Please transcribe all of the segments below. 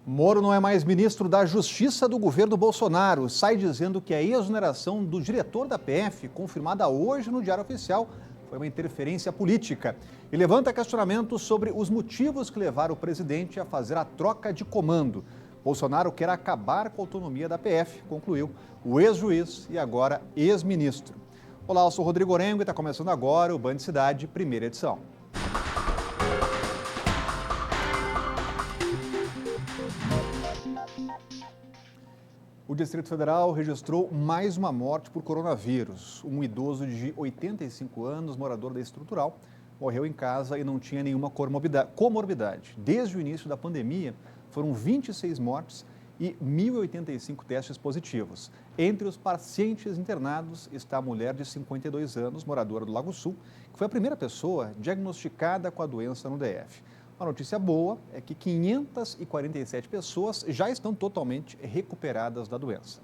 Moro não é mais ministro da Justiça do governo Bolsonaro. Sai dizendo que a exoneração do diretor da PF, confirmada hoje no Diário Oficial, foi uma interferência política. E levanta questionamentos sobre os motivos que levaram o presidente a fazer a troca de comando. Bolsonaro quer acabar com a autonomia da PF, concluiu o ex-juiz e agora ex-ministro. Olá, eu sou Rodrigo Orengo e está começando agora o Band Cidade, primeira edição. O Distrito Federal registrou mais uma morte por coronavírus. Um idoso de 85 anos, morador da Estrutural, morreu em casa e não tinha nenhuma comorbidade. Desde o início da pandemia, foram 26 mortes e 1.085 testes positivos. Entre os pacientes internados está a mulher de 52 anos, moradora do Lago Sul, que foi a primeira pessoa diagnosticada com a doença no DF. A notícia boa é que 547 pessoas já estão totalmente recuperadas da doença.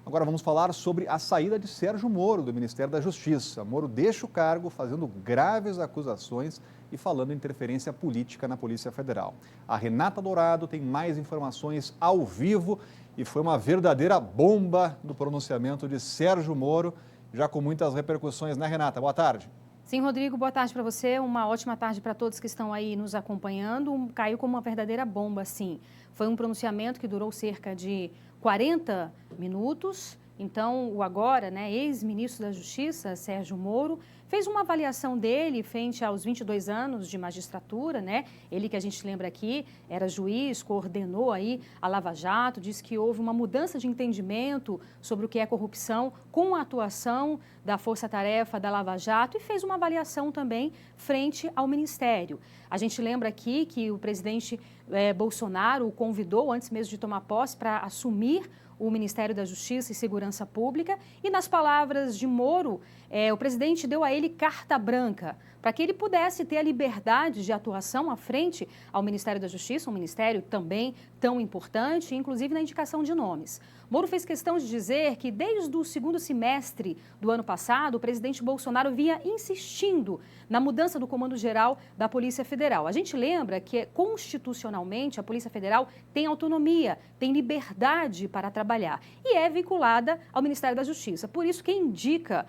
Agora vamos falar sobre a saída de Sérgio Moro do Ministério da Justiça. Moro deixa o cargo fazendo graves acusações e falando em interferência política na Polícia Federal. A Renata Dourado tem mais informações ao vivo e foi uma verdadeira bomba do pronunciamento de Sérgio Moro, já com muitas repercussões, né, Renata? Boa tarde. Sim, Rodrigo, boa tarde para você, uma ótima tarde para todos que estão aí nos acompanhando. Caiu como uma verdadeira bomba, sim. Foi um pronunciamento que durou cerca de 40 minutos. Então, o agora, ex-ministro da Justiça, Sérgio Moro, fez uma avaliação dele frente aos 22 anos de magistratura, Ele, que a gente lembra aqui, era juiz, coordenou aí a Lava Jato, disse que houve uma mudança de entendimento sobre o que é corrupção com a atuação da Força-Tarefa da Lava Jato e fez uma avaliação também frente ao Ministério. A gente lembra aqui que o presidente Bolsonaro o convidou, antes mesmo de tomar posse, para assumir o Ministério da Justiça e Segurança Pública e, nas palavras de Moro, o presidente deu a ele carta branca para que ele pudesse ter a liberdade de atuação à frente ao Ministério da Justiça, um ministério também tão importante, inclusive na indicação de nomes. Moro fez questão de dizer que desde o segundo semestre do ano passado, o presidente Bolsonaro vinha insistindo na mudança do comando geral da Polícia Federal. A gente lembra que, constitucionalmente, a Polícia Federal tem autonomia, tem liberdade para trabalhar e é vinculada ao Ministério da Justiça. Por isso, quem indica,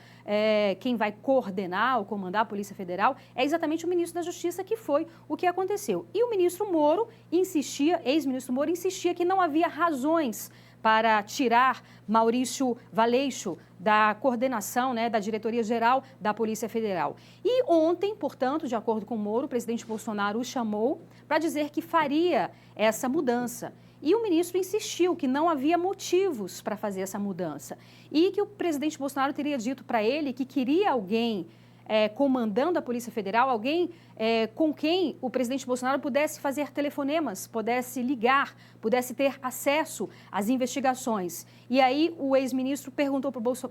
quem vai coordenar ou comandar a Polícia Federal é exatamente o ministro da Justiça, que foi o que aconteceu. E o ministro Moro insistia, ex-ministro Moro insistia que não havia razões para tirar Maurício Valeixo da coordenação, da diretoria-geral da Polícia Federal. E ontem, portanto, de acordo com Moro, o presidente Bolsonaro o chamou para dizer que faria essa mudança. E o ministro insistiu que não havia motivos para fazer essa mudança e que o presidente Bolsonaro teria dito para ele que queria alguém comandando a Polícia Federal, alguém com quem o presidente Bolsonaro pudesse fazer telefonemas, pudesse ligar, pudesse ter acesso às investigações. E aí o ex-ministro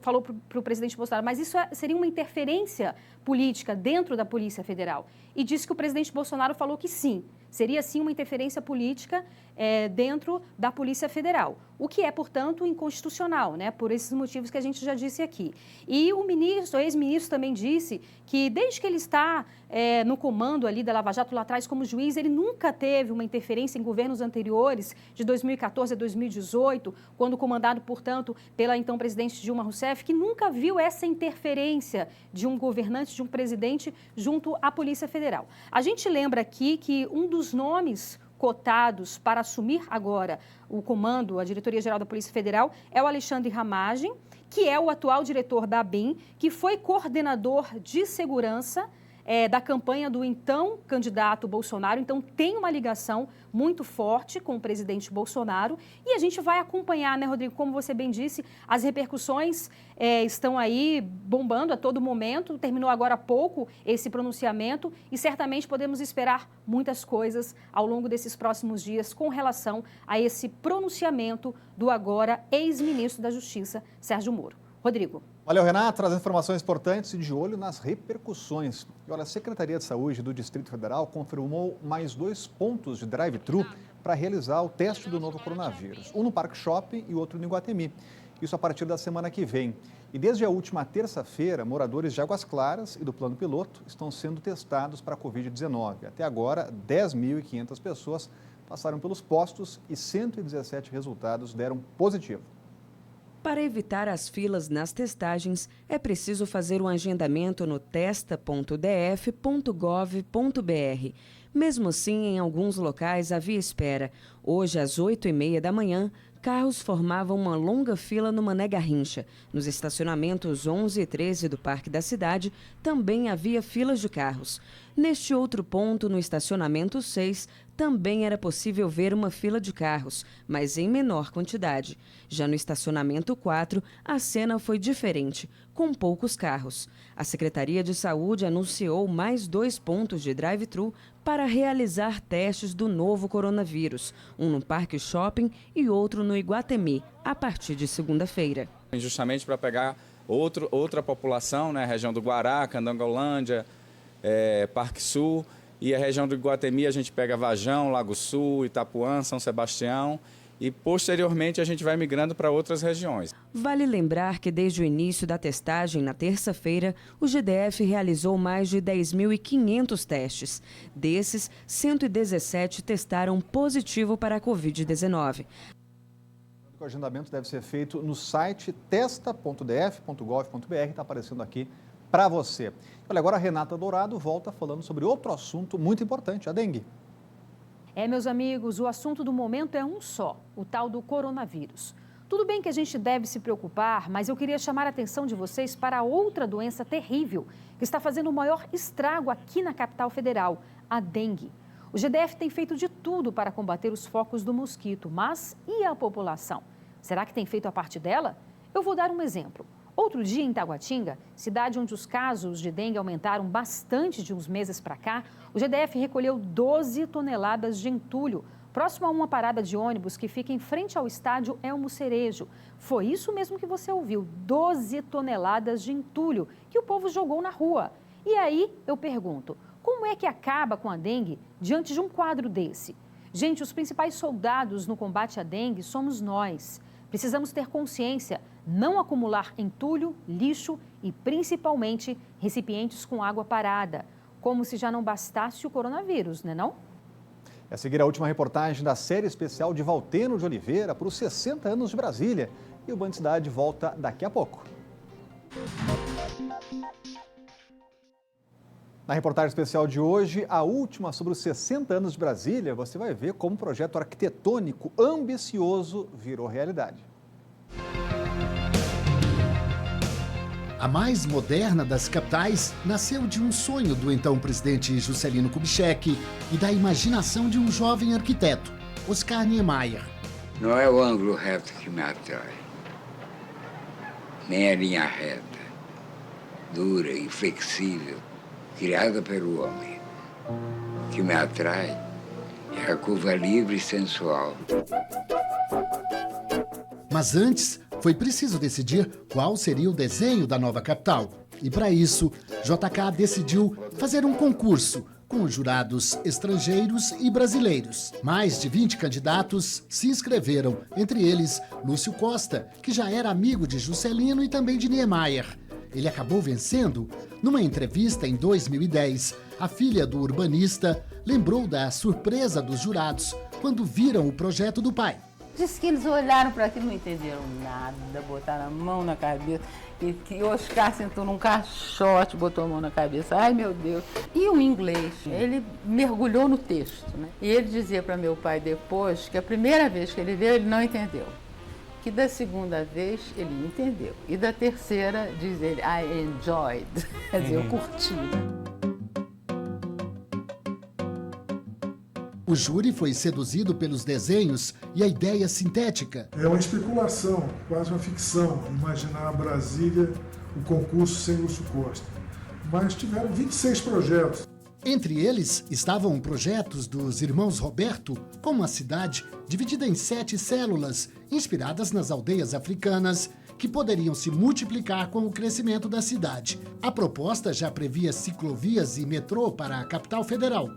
falou para o presidente Bolsonaro, mas isso seria uma interferência política dentro da Polícia Federal? E disse que o presidente Bolsonaro falou que sim, seria sim uma interferência política dentro da Polícia Federal, o que é, portanto, inconstitucional, por esses motivos que a gente já disse aqui. E o ex-ministro também disse que desde que ele está no comando ali da Lava Jato lá atrás como juiz, ele nunca teve uma interferência em governos anteriores, de 2014 a 2018, quando comandado, portanto, pela então presidente Dilma Rousseff, que nunca viu essa interferência de um governante, de um presidente, junto à Polícia Federal. A gente lembra aqui que um dos nomes cotados para assumir agora o comando, a Diretoria-Geral da Polícia Federal, é o Alexandre Ramagem, que é o atual diretor da ABIN, que foi coordenador de segurança da campanha do então candidato Bolsonaro, então tem uma ligação muito forte com o presidente Bolsonaro e a gente vai acompanhar, Rodrigo, como você bem disse, as repercussões estão aí bombando a todo momento, terminou agora há pouco esse pronunciamento e certamente podemos esperar muitas coisas ao longo desses próximos dias com relação a esse pronunciamento do agora ex-ministro da Justiça, Sérgio Moro. Rodrigo. Valeu, Renato, trazendo informações importantes e de olho nas repercussões. E olha, a Secretaria de Saúde do Distrito Federal confirmou mais 2 pontos de drive-thru para realizar o teste do novo coronavírus. Um no Parque Shopping e outro no Iguatemi. Isso a partir da semana que vem. E desde a última terça-feira, moradores de Águas Claras e do Plano Piloto estão sendo testados para a Covid-19. Até agora, 10.500 pessoas passaram pelos postos e 117 resultados deram positivo. Para evitar as filas nas testagens, é preciso fazer um agendamento no testa.df.gov.br. Mesmo assim, em alguns locais havia espera. Hoje, às 8h30 da manhã, carros formavam uma longa fila no Mané Garrincha. Nos estacionamentos 11 e 13 do Parque da Cidade, também havia filas de carros. Neste outro ponto, no estacionamento 6, também era possível ver uma fila de carros, mas em menor quantidade. Já no estacionamento 4, a cena foi diferente, com poucos carros. A Secretaria de Saúde anunciou mais 2 pontos de drive-thru para realizar testes do novo coronavírus, um no Parque Shopping e outro no Iguatemi, a partir de segunda-feira. Justamente para pegar outra população, né, a região do Guará, Candangolândia, Parque Sul, e a região do Iguatemi a gente pega Vajão, Lago Sul, Itapuã, São Sebastião, e posteriormente a gente vai migrando para outras regiões. Vale lembrar que desde o início da testagem, na terça-feira, o GDF realizou mais de 10.500 testes. Desses, 117 testaram positivo para a Covid-19. O agendamento deve ser feito no site testa.df.gov.br, está aparecendo aqui para você. Olha, agora a Renata Dourado volta falando sobre outro assunto muito importante, a dengue. Meus amigos, o assunto do momento é um só, o tal do coronavírus. Tudo bem que a gente deve se preocupar, mas eu queria chamar a atenção de vocês para outra doença terrível que está fazendo o maior estrago aqui na capital federal, a dengue. O GDF tem feito de tudo para combater os focos do mosquito, mas e a população? Será que tem feito a parte dela? Eu vou dar um exemplo. Outro dia, em Taguatinga, cidade onde os casos de dengue aumentaram bastante de uns meses para cá, o GDF recolheu 12 toneladas de entulho, próximo a uma parada de ônibus que fica em frente ao estádio Elmo Cerejo. Foi isso mesmo que você ouviu, 12 toneladas de entulho que o povo jogou na rua. E aí, eu pergunto, como é que acaba com a dengue diante de um quadro desse? Gente, os principais soldados no combate à dengue somos nós. Precisamos ter consciência, não acumular entulho, lixo e, principalmente, recipientes com água parada. Como se já não bastasse o coronavírus, né não? A seguir a última reportagem da série especial de Valteno de Oliveira para os 60 anos de Brasília. E o Band Cidade volta daqui a pouco. Na reportagem especial de hoje, a última sobre os 60 anos de Brasília, você vai ver como um projeto arquitetônico ambicioso virou realidade. A mais moderna das capitais nasceu de um sonho do então presidente Juscelino Kubitschek e da imaginação de um jovem arquiteto, Oscar Niemeyer. Não é o ângulo reto que me atrai, nem a linha reta, dura, inflexível, criada pelo homem. O que me atrai é a curva livre e sensual. Mas antes, foi preciso decidir qual seria o desenho da nova capital. E para isso, JK decidiu fazer um concurso com jurados estrangeiros e brasileiros. Mais de 20 candidatos se inscreveram, entre eles Lúcio Costa, que já era amigo de Juscelino e também de Niemeyer. Ele acabou vencendo. Numa entrevista em 2010, a filha do urbanista lembrou da surpresa dos jurados quando viram o projeto do pai. Diz que eles olharam para aquilo e não entenderam nada, botaram a mão na cabeça, e que Oscar sentou num caixote, botou a mão na cabeça, ai meu Deus. E o inglês, ele mergulhou no texto, né? E ele dizia para meu pai depois que a primeira vez que ele leu, ele não entendeu. Que da segunda vez ele entendeu. E da terceira, diz ele, I enjoyed, quer dizer, eu curti. O júri foi seduzido pelos desenhos e a ideia sintética. É uma especulação, quase uma ficção, imaginar a Brasília, o concurso sem Lúcio Costa. Mas tiveram 26 projetos. Entre eles estavam projetos dos irmãos Roberto, como a cidade dividida em 7 células, inspiradas nas aldeias africanas, que poderiam se multiplicar com o crescimento da cidade. A proposta já previa ciclovias e metrô para a capital federal.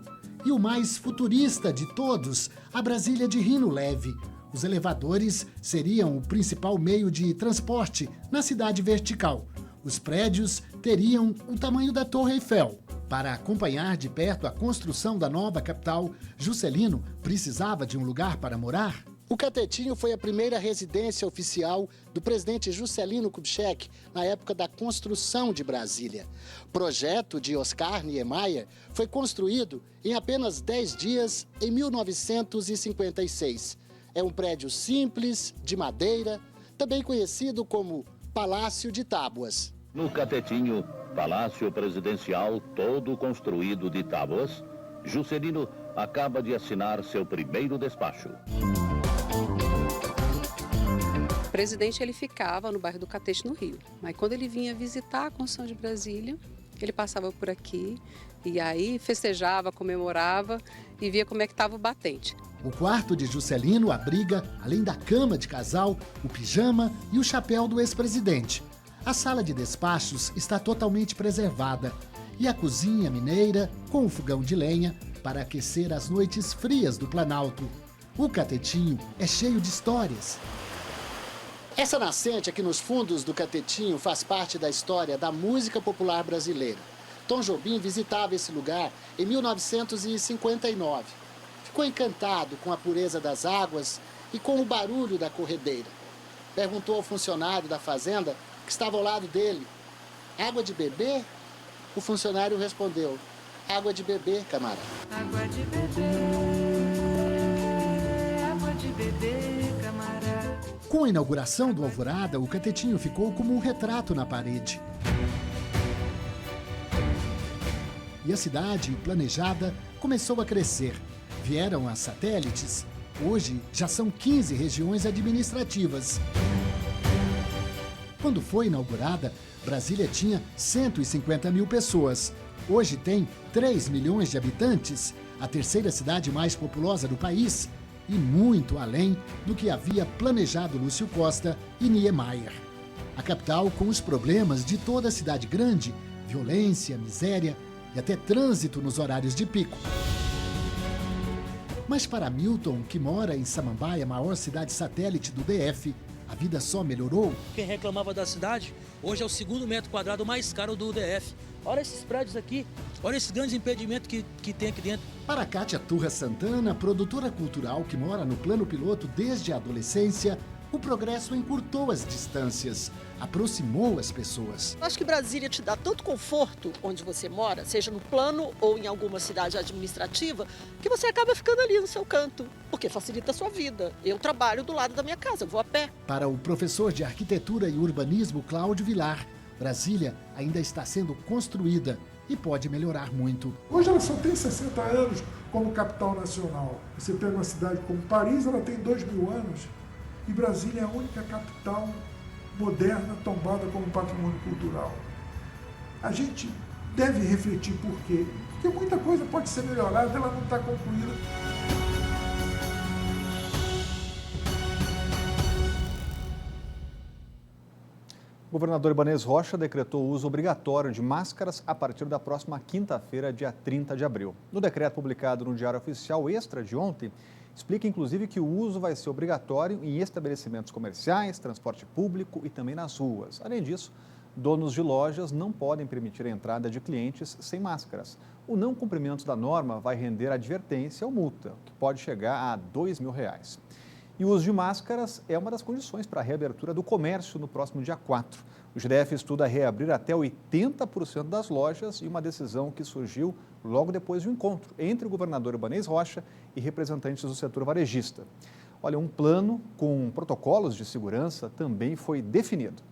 E o mais futurista de todos, a Brasília de Rino Leve. Os elevadores seriam o principal meio de transporte na cidade vertical. Os prédios teriam o tamanho da Torre Eiffel. Para acompanhar de perto a construção da nova capital, Juscelino precisava de um lugar para morar. O Catetinho foi a primeira residência oficial do presidente Juscelino Kubitschek na época da construção de Brasília. Projeto de Oscar Niemeyer foi construído em apenas 10 dias em 1956. É um prédio simples, de madeira, também conhecido como Palácio de Tábuas. No Catetinho, palácio presidencial todo construído de tábuas, Juscelino acaba de assinar seu primeiro despacho. O presidente ele ficava no bairro do Catete, no Rio. Mas quando ele vinha visitar a construção de Brasília, ele passava por aqui e aí festejava, comemorava e via como é que estava o batente. O quarto de Juscelino abriga, além da cama de casal, o pijama e o chapéu do ex-presidente. A sala de despachos está totalmente preservada e a cozinha mineira com o fogão de lenha para aquecer as noites frias do Planalto. O Catetinho é cheio de histórias. Essa nascente aqui nos fundos do Catetinho faz parte da história da música popular brasileira. Tom Jobim visitava esse lugar em 1959. Ficou encantado com a pureza das águas e com o barulho da corredeira. Perguntou ao funcionário da fazenda que estava ao lado dele: água de beber? O funcionário respondeu: água de beber, camarada. Água de beber, água de beber, camarada. Com a inauguração do Alvorada, o Catetinho ficou como um retrato na parede. E a cidade, planejada, começou a crescer. Vieram as satélites. Hoje já são 15 regiões administrativas. Quando foi inaugurada, Brasília tinha 150 mil pessoas. Hoje tem 3 milhões de habitantes, a terceira cidade mais populosa do país, e muito além do que havia planejado Lúcio Costa e Niemeyer. A capital com os problemas de toda cidade grande, violência, miséria e até trânsito nos horários de pico. Mas para Milton, que mora em Samambaia, maior cidade satélite do DF, a vida só melhorou. Quem reclamava da cidade, hoje é o segundo metro quadrado mais caro do DF. Olha esses prédios aqui, olha esses grandes impedimentos que tem aqui dentro. Para Kátia Turra Santana, produtora cultural que mora no plano piloto desde a adolescência, o progresso encurtou as distâncias, aproximou as pessoas. Acho que Brasília te dá tanto conforto onde você mora, seja no plano ou em alguma cidade administrativa, que você acaba ficando ali no seu canto, porque facilita a sua vida. Eu trabalho do lado da minha casa, eu vou a pé. Para o professor de arquitetura e urbanismo Cláudio Vilar, Brasília ainda está sendo construída e pode melhorar muito. Hoje ela só tem 60 anos como capital nacional. Você pega uma cidade como Paris, ela tem 2.000 anos. E Brasília é a única capital moderna tombada como patrimônio cultural. A gente deve refletir por quê? Porque muita coisa pode ser melhorada, ela não está concluída. O governador Ibanez Rocha decretou o uso obrigatório de máscaras a partir da próxima quinta-feira, dia 30 de abril. No decreto publicado no Diário Oficial Extra de ontem, explica inclusive que o uso vai ser obrigatório em estabelecimentos comerciais, transporte público e também nas ruas. Além disso, donos de lojas não podem permitir a entrada de clientes sem máscaras. O não cumprimento da norma vai render advertência ou multa, que pode chegar a R$2.000. E o uso de máscaras é uma das condições para a reabertura do comércio no próximo dia 4. O GDF estuda reabrir até 80% das lojas e uma decisão que surgiu logo depois de um encontro entre o governador Ibanez Rocha e representantes do setor varejista. Olha, um plano com protocolos de segurança também foi definido.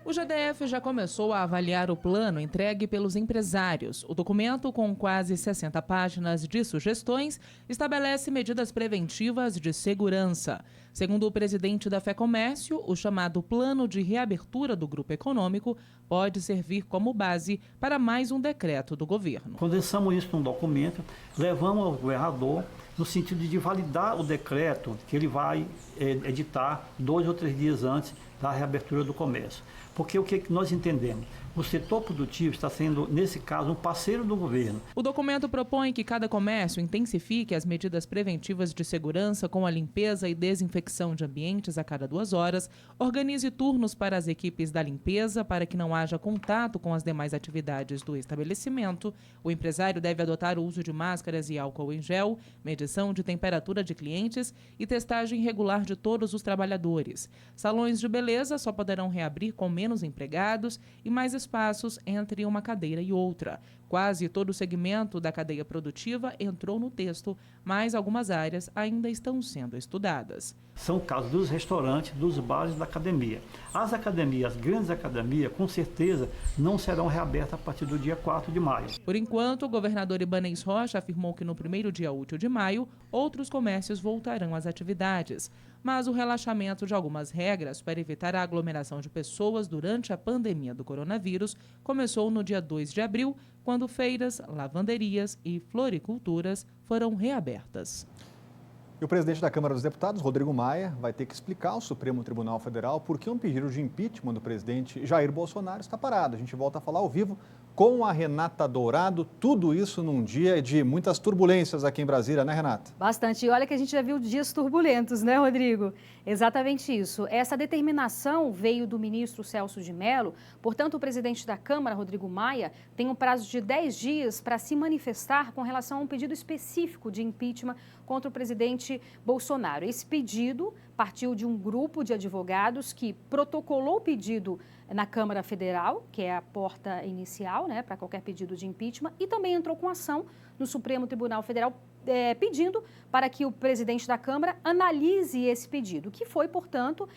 O GDF já começou a avaliar o plano entregue pelos empresários. O documento, com quase 60 páginas de sugestões, estabelece medidas preventivas de segurança. Segundo o presidente da FEComércio, o chamado Plano de Reabertura do Grupo Econômico pode servir como base para mais um decreto do governo. Condensamos isso num documento, levamos ao governador no sentido de validar o decreto que ele vai editar 2 ou 3 dias antes da reabertura do comércio. Porque o que nós entendemos? O setor produtivo está sendo, nesse caso, um parceiro do governo. O documento propõe que cada comércio intensifique as medidas preventivas de segurança com a limpeza e desinfecção de ambientes a cada 2 horas, organize turnos para as equipes da limpeza para que não haja contato com as demais atividades do estabelecimento. O empresário deve adotar o uso de máscaras e álcool em gel, medição de temperatura de clientes e testagem regular de todos os trabalhadores. Salões de beleza só poderão reabrir com menos empregados e mais espaços entre uma cadeira e outra. Quase todo o segmento da cadeia produtiva entrou no texto, mas algumas áreas ainda estão sendo estudadas. São casos dos restaurantes, dos bares e da academia. As academias, as grandes academias, com certeza não serão reabertas a partir do dia 4 de maio. Por enquanto, o governador Ibanez Rocha afirmou que no primeiro dia útil de maio, outros comércios voltarão às atividades. Mas o relaxamento de algumas regras para evitar a aglomeração de pessoas durante a pandemia do coronavírus começou no dia 2 de abril, quando feiras, lavanderias e floriculturas foram reabertas. E o presidente da Câmara dos Deputados, Rodrigo Maia, vai ter que explicar ao Supremo Tribunal Federal por que um pedido de impeachment do presidente Jair Bolsonaro está parado. A gente volta a falar ao vivo com a Renata Dourado, tudo isso num dia de muitas turbulências aqui em Brasília, né, Renata? Bastante. E olha que a gente já viu dias turbulentos, né, Rodrigo? Exatamente isso. Essa determinação veio do ministro Celso de Mello. Portanto, o presidente da Câmara, Rodrigo Maia, tem um prazo de 10 dias para se manifestar com relação a um pedido específico de impeachment contra o presidente Bolsonaro. Esse pedido partiu de um grupo de advogados que protocolou o pedido na Câmara Federal, que é a porta inicial, né, para qualquer pedido de impeachment, e também entrou com ação no Supremo Tribunal Federal pedindo para que o presidente da Câmara analise esse pedido, que foi, portanto,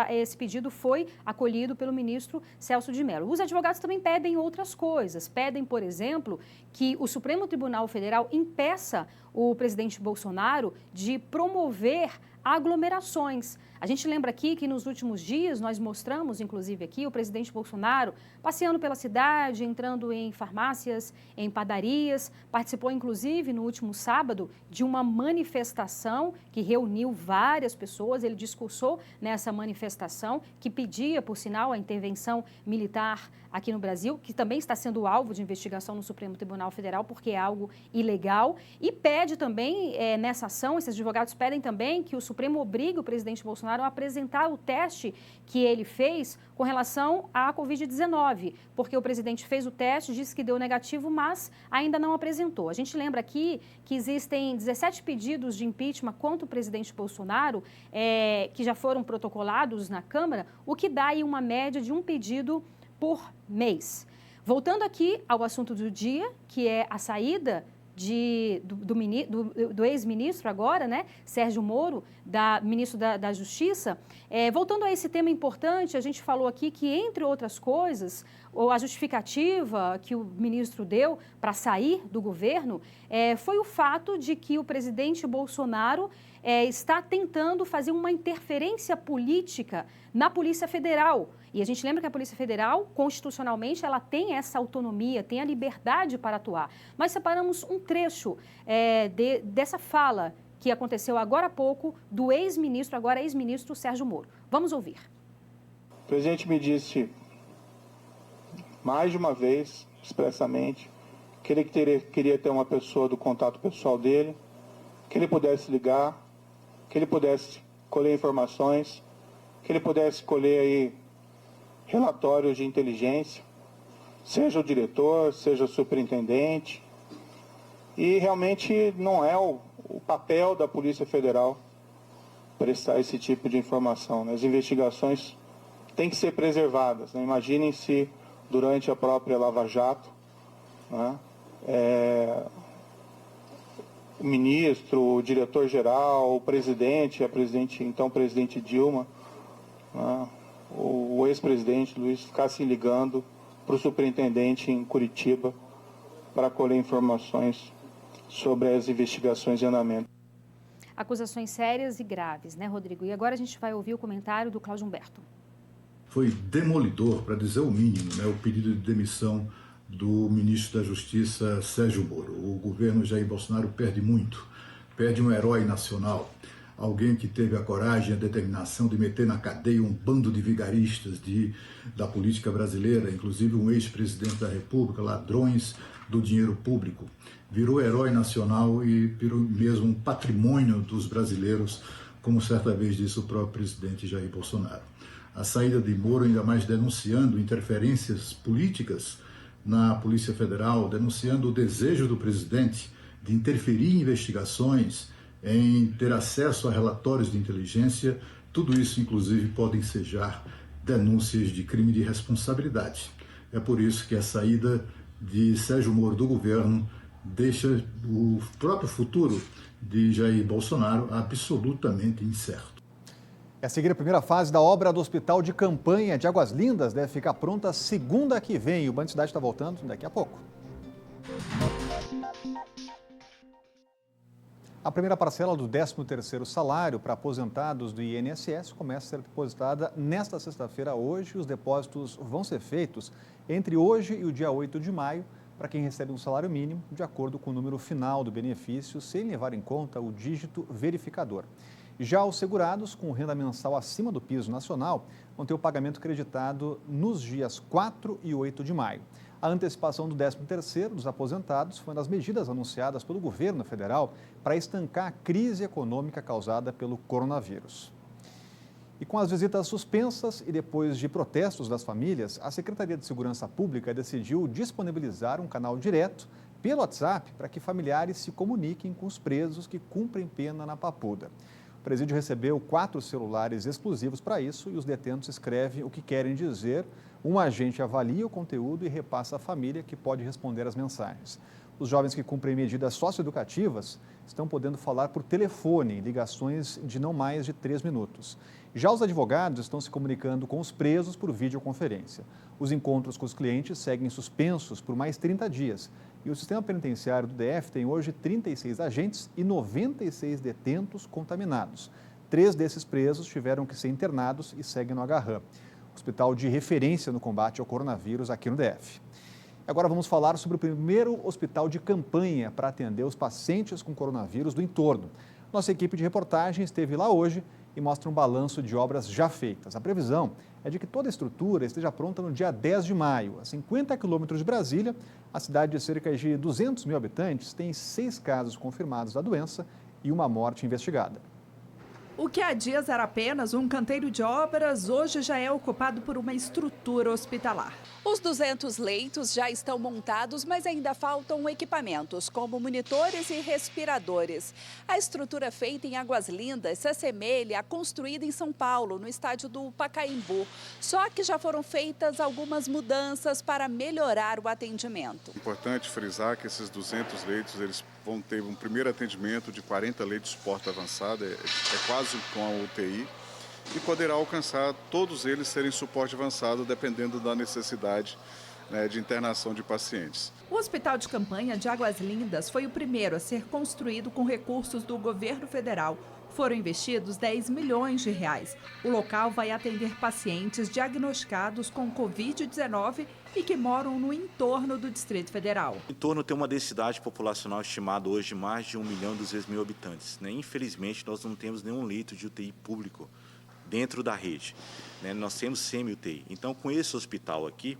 esse pedido foi acolhido pelo ministro Celso de Mello. Os advogados também pedem outras coisas, pedem, por exemplo, que o Supremo Tribunal Federal impeça o presidente Bolsonaro de promover aglomerações. A gente lembra aqui que nos últimos dias nós mostramos, inclusive aqui, o presidente Bolsonaro passeando pela cidade, entrando em farmácias, em padarias, participou inclusive no último sábado de uma manifestação que reuniu várias pessoas. Ele discursou nessa manifestação que pedia, por sinal, a intervenção militar aqui no Brasil, que também está sendo alvo de investigação no Supremo Tribunal Federal porque é algo ilegal, e pede também, nessa ação, esses advogados pedem também que o Supremo obrigue o presidente Bolsonaro a apresentar o teste que ele fez com relação à Covid-19, porque o presidente fez o teste, disse que deu negativo, mas ainda não apresentou. A gente lembra aqui que existem 17 pedidos de impeachment contra o presidente Bolsonaro, que já foram protocolados na Câmara, o que dá aí uma média de um pedido por mês. Voltando aqui ao assunto do dia, que é a saída do ex-ministro agora, né, Sérgio Moro, ministro da Justiça. Voltando a esse tema importante, a gente falou aqui que, entre outras coisas, a justificativa que o ministro deu para sair do governo foi o fato de que o presidente Bolsonaro está tentando fazer uma interferência política na Polícia Federal. E a gente lembra que a Polícia Federal, constitucionalmente, ela tem essa autonomia, tem a liberdade para atuar. Nós separamos um trecho dessa fala que aconteceu agora há pouco do ex-ministro, agora ex-ministro Sérgio Moro. Vamos ouvir. O presidente me disse mais de uma vez, expressamente, que ele queria ter uma pessoa do contato pessoal dele, que ele pudesse ligar, que ele pudesse colher informações, que ele pudesse colher aí relatórios de inteligência, seja o diretor, seja o superintendente. E realmente não é o papel da Polícia Federal prestar esse tipo de informação, né? As investigações têm que ser preservadas, né? Imaginem se durante a própria Lava Jato, né, o ministro, o diretor-geral, o presidente, então presidente Dilma, né, o ex-presidente Luiz ficassem ligando para o superintendente em Curitiba para colher informações sobre as investigações em andamento. Acusações sérias e graves, né, Rodrigo? E agora a gente vai ouvir o comentário do Cláudio Humberto. Foi demolidor, para dizer o mínimo, né, o pedido de demissão do ministro da Justiça, Sérgio Moro. O governo Jair Bolsonaro perde muito, perde um herói nacional. alguém que teve a coragem e a determinação de meter na cadeia um bando de vigaristas da política brasileira, inclusive um ex-presidente da República, ladrões do dinheiro público. Virou herói nacional e virou mesmo um patrimônio dos brasileiros, como certa vez disse o próprio presidente Jair Bolsonaro. A saída de Moro, ainda mais denunciando interferências políticas na Polícia Federal, denunciando o desejo do presidente de interferir em investigações, em ter acesso a relatórios de inteligência, tudo isso, inclusive, pode ensejar denúncias de crime de responsabilidade. É por isso que a saída de Sérgio Moro do governo deixa o próprio futuro de Jair Bolsonaro absolutamente incerto. A seguir, a primeira fase da obra do Hospital de Campanha de Águas Lindas deve ficar pronta segunda que vem. O Band Cidade está voltando daqui a pouco. A primeira parcela do 13º salário para aposentados do INSS começa a ser depositada nesta sexta-feira. Hoje, os depósitos vão ser feitos entre hoje e o dia 8 de maio para quem recebe um salário mínimo, de acordo com o número final do benefício, sem levar em conta o dígito verificador. Já os segurados com renda mensal acima do piso nacional vão ter o pagamento creditado nos dias 4 e 8 de maio. A antecipação do 13º dos aposentados foi uma das medidas anunciadas pelo governo federal para estancar a crise econômica causada pelo coronavírus. E com as visitas suspensas e depois de protestos das famílias, a Secretaria de Segurança Pública decidiu disponibilizar um canal direto pelo WhatsApp para que familiares se comuniquem com os presos que cumprem pena na Papuda. O presídio recebeu 4 celulares exclusivos para isso e os detentos escrevem o que querem dizer. Um agente avalia o conteúdo e repassa à família, que pode responder às mensagens. Os jovens que cumprem medidas socioeducativas estão podendo falar por telefone em ligações de não mais de 3 minutos. Já os advogados estão se comunicando com os presos por videoconferência. Os encontros com os clientes seguem suspensos por mais 30 dias. E o sistema penitenciário do DF tem hoje 36 agentes e 96 detentos contaminados. 3 desses presos tiveram que ser internados e seguem no Agarram, hospital de referência no combate ao coronavírus aqui no DF. Agora vamos falar sobre o primeiro hospital de campanha para atender os pacientes com coronavírus do entorno. Nossa equipe de reportagem esteve lá hoje e mostra um balanço de obras já feitas. A previsão é de que toda a estrutura esteja pronta no dia 10 de maio. A 50 quilômetros de Brasília, a cidade de cerca de 200 mil habitantes tem 6 casos confirmados da doença e uma morte investigada. O que há dias era apenas um canteiro de obras, hoje já é ocupado por uma estrutura hospitalar. Os 200 leitos já estão montados, mas ainda faltam equipamentos, como monitores e respiradores. A estrutura feita em Águas Lindas se assemelha à construída em São Paulo, no estádio do Pacaembu. Só que já foram feitas algumas mudanças para melhorar o atendimento. Importante frisar que esses 200 leitos, eles vão ter um primeiro atendimento de 40 leitos de suporte avançado, é quase com a UTI, e poderá alcançar todos eles serem suporte avançado, dependendo da necessidade, né, de internação de pacientes. O Hospital de Campanha de Águas Lindas foi o primeiro a ser construído com recursos do governo federal. Foram investidos 10 milhões de reais. O local vai atender pacientes diagnosticados com Covid-19 e que moram no entorno do Distrito Federal. O entorno tem uma densidade populacional estimada hoje de mais de 1.200.000 habitantes. Infelizmente, nós não temos nenhum leito de UTI público dentro da rede. Nós temos semi-UTI. Então, com esse hospital aqui,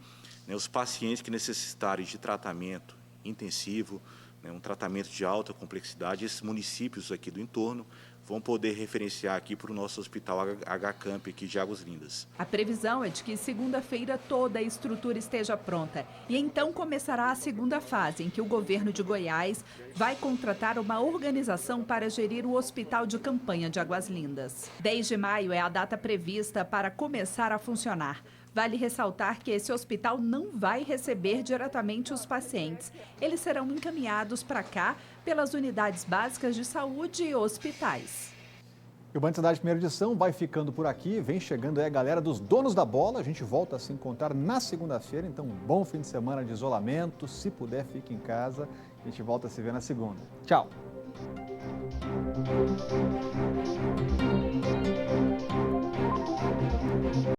os pacientes que necessitarem de tratamento intensivo, um tratamento de alta complexidade, esses municípios aqui do entorno vão poder referenciar aqui para o nosso hospital HCamp aqui de Águas Lindas. A previsão é de que segunda-feira toda a estrutura esteja pronta e então começará a segunda fase, em que o governo de Goiás vai contratar uma organização para gerir o Hospital de Campanha de Águas Lindas. 10 de maio é a data prevista para começar a funcionar. Vale ressaltar que esse hospital não vai receber diretamente os pacientes. Eles serão encaminhados para cá pelas unidades básicas de saúde e hospitais. E o Band Cidade primeira edição vai ficando por aqui. Vem chegando aí a galera dos donos da bola. A gente volta a se encontrar na segunda-feira. Então, um bom fim de semana de isolamento. Se puder, fique em casa. A gente volta a se ver na segunda. Tchau!